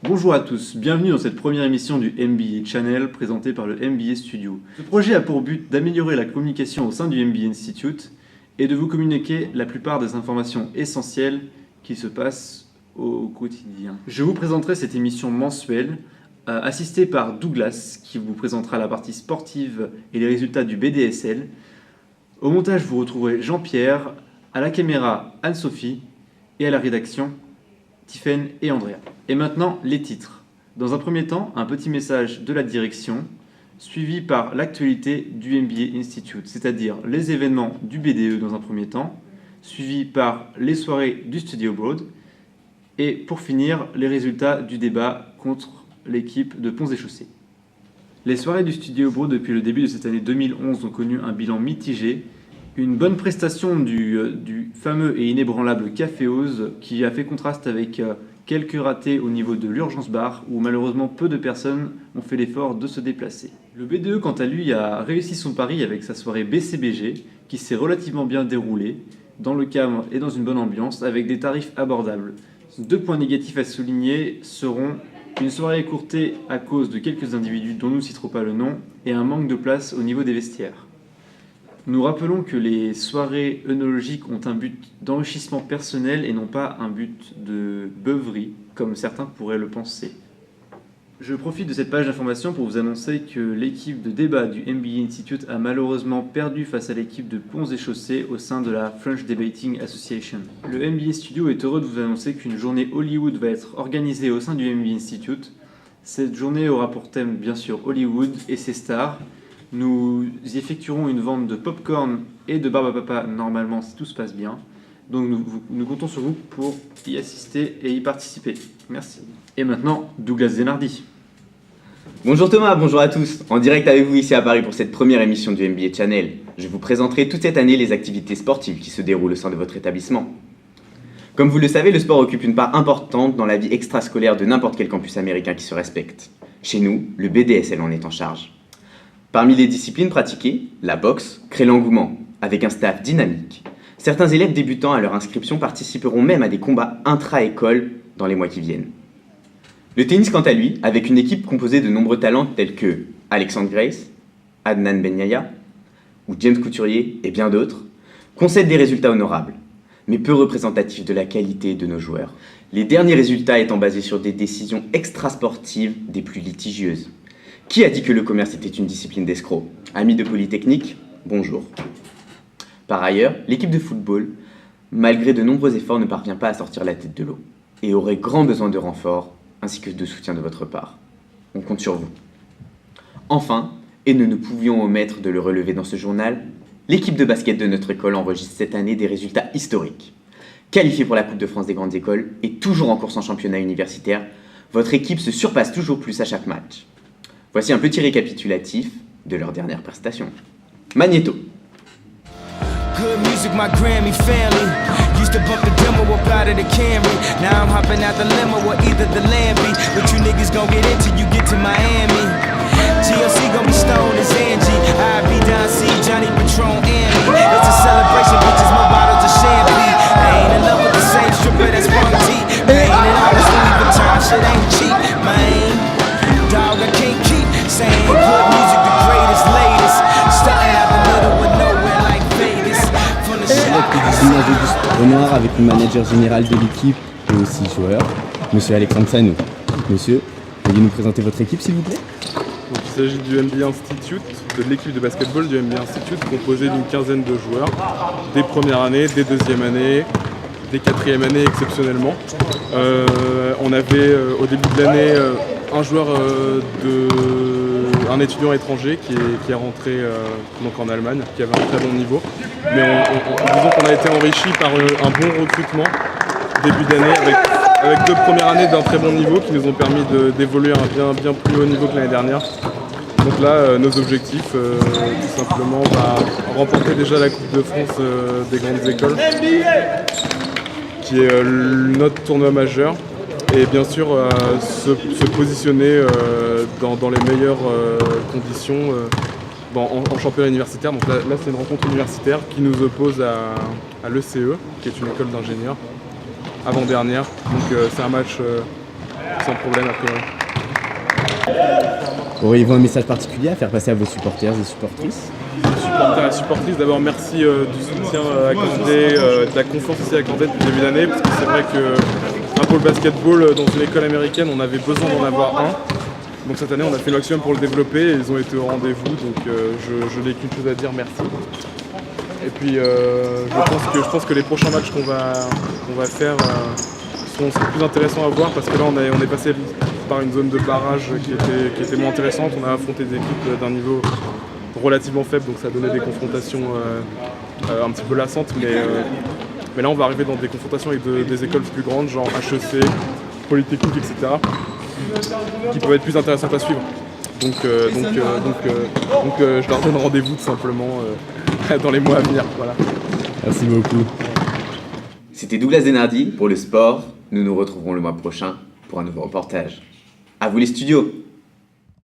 Bonjour à tous, bienvenue dans cette première émission du MBA Channel présentée par le MBA Studio. Ce projet a pour but d'améliorer la communication au sein du MBA Institute et de vous communiquer la plupart des informations essentielles qui se passent au quotidien. Je vous présenterai cette émission mensuelle assistée par Douglas qui vous présentera la partie sportive et les résultats du BDSL. Au montage, vous retrouverez Jean-Pierre, à la caméra Anne-Sophie et à la rédaction Tiffaine et Andrea. Et maintenant, les titres. Dans un premier temps, un petit message de la direction, suivi par l'actualité du MBA Institute, c'est-à-dire les événements du BDE dans un premier temps, suivi par les soirées du Studio Abroad, et pour finir, les résultats du débat contre l'équipe de Ponts et Chaussées. Les soirées du Studio Abroad depuis le début de cette année 2011 ont connu un bilan mitigé. Une bonne prestation du fameux et inébranlable Café Oz qui a fait contraste avec quelques ratés au niveau de l'Urgence Bar où malheureusement peu de personnes ont fait l'effort de se déplacer. Le BDE quant à lui a réussi son pari avec sa soirée BCBG qui s'est relativement bien déroulée dans le calme et dans une bonne ambiance avec des tarifs abordables. Deux points négatifs à souligner seront une soirée écourtée à cause de quelques individus dont nous ne citerons pas le nom et un manque de place au niveau des vestiaires. Nous rappelons que les soirées œnologiques ont un but d'enrichissement personnel et non pas un but de beuverie, comme certains pourraient le penser. Je profite de cette page d'information pour vous annoncer que l'équipe de débat du MBA Institute a malheureusement perdu face à l'équipe de Ponts et Chaussées au sein de la French Debating Association. Le MBA Studio est heureux de vous annoncer qu'une journée Hollywood va être organisée au sein du MBA Institute. Cette journée aura pour thème bien sûr Hollywood et ses stars. Nous y effectuerons une vente de popcorn et de barbe à papa normalement si tout se passe bien. Donc nous comptons sur vous pour y assister et y participer. Merci. Et maintenant, Douglas Zenardi. Bonjour Thomas, bonjour à tous. En direct avec vous ici à Paris pour cette première émission du MBA Channel. Je vous présenterai toute cette année les activités sportives qui se déroulent au sein de votre établissement. Comme vous le savez, le sport occupe une part importante dans la vie extrascolaire de n'importe quel campus américain qui se respecte. Chez nous, le BDSL en est en charge. Parmi les disciplines pratiquées, la boxe crée l'engouement, avec un staff dynamique. Certains élèves débutant à leur inscription participeront même à des combats intra-école dans les mois qui viennent. Le tennis, quant à lui, avec une équipe composée de nombreux talents tels que Alexandre Grace, Adnan Benyaya ou James Couturier et bien d'autres, concède des résultats honorables, mais peu représentatifs de la qualité de nos joueurs. Les derniers résultats étant basés sur des décisions extrasportives des plus litigieuses. Qui a dit que le commerce était une discipline d'escrocs? Amis de Polytechnique, bonjour. Par ailleurs, l'équipe de football, malgré de nombreux efforts, ne parvient pas à sortir la tête de l'eau et aurait grand besoin de renforts ainsi que de soutien de votre part. On compte sur vous. Enfin, et nous ne pouvions omettre de le relever dans ce journal, l'équipe de basket de notre école enregistre cette année des résultats historiques. Qualifiée pour la Coupe de France des grandes écoles et toujours en course en championnat universitaire, votre équipe se surpasse toujours plus à chaque match. Voici un petit récapitulatif de leur dernière prestation. Magnéto. Good music, my Grammy family. Used to bump the demo up out of the Camry. Now I'm hopping out the limo or either the Lambo. But you niggas gon' get into you get to Miami. TLC gon' be stoned as Angie. I be Don C, Johnny Patron, Annie. It's a celebration, bitches, more bottles of champagne. I ain't in love with the same stripper that's funky. I ain't in love with Louis Vuitton, shit ain't cheap, man. Dog, I can't keep saying good music, the greatest, latest. Starting out the middle with nowhere like Vegas. From the shop. Renard avec le manager général de l'équipe et aussi joueur, Monsieur Alexandre Sanou. Monsieur, veuillez nous présenter votre équipe s'il vous plaît. Donc, il s'agit du MBA Institute, de l'équipe de basketball du MBA Institute composée d'une quinzaine de joueurs, des premières années, des deuxièmes années, des quatrièmes années exceptionnellement. On avait au début de l'année un joueur un étudiant étranger qui est rentré donc en Allemagne, qui avait un très bon niveau. Mais disons qu'on a été enrichi par un bon recrutement début d'année avec deux premières années d'un très bon niveau qui nous ont permis d'évoluer à un bien plus haut niveau que l'année dernière. Donc là, nos objectifs, tout simplement, remporter déjà la Coupe de France des grandes écoles, qui est notre tournoi majeur. Et bien sûr se positionner dans les meilleures conditions en championnat universitaire. Donc là c'est une rencontre universitaire qui nous oppose à l'ECE, qui est une école d'ingénieurs, avant-dernière. Donc c'est un match sans problème a priori. Auriez-vous un message particulier à faire passer à vos supporters et supportrices? Supporters et supportrices, d'abord merci du soutien accordé, de la confiance aussi accordée depuis le début d'année, parce que c'est vrai que pour le basketball dans une école américaine, on avait besoin d'en avoir un. Donc cette année, on a fait le maximum pour le développer et ils ont été au rendez-vous, donc je n'ai qu'une chose à dire, merci. Et puis je pense que les prochains matchs qu'on va faire seront plus intéressants à voir, parce que là on est passé par une zone de barrage qui était moins intéressante. On a affronté des équipes d'un niveau relativement faible, donc ça donnait des confrontations un petit peu lassantes, mais là on va arriver dans des confrontations avec des écoles plus grandes, genre HEC, Polytechnique, etc., qui peuvent être plus intéressantes à suivre. Donc je leur donne rendez-vous tout simplement dans les mois à venir. Voilà. Merci beaucoup. C'était Douglas Denardi pour le sport. Nous nous retrouverons le mois prochain pour un nouveau reportage. À vous les studios!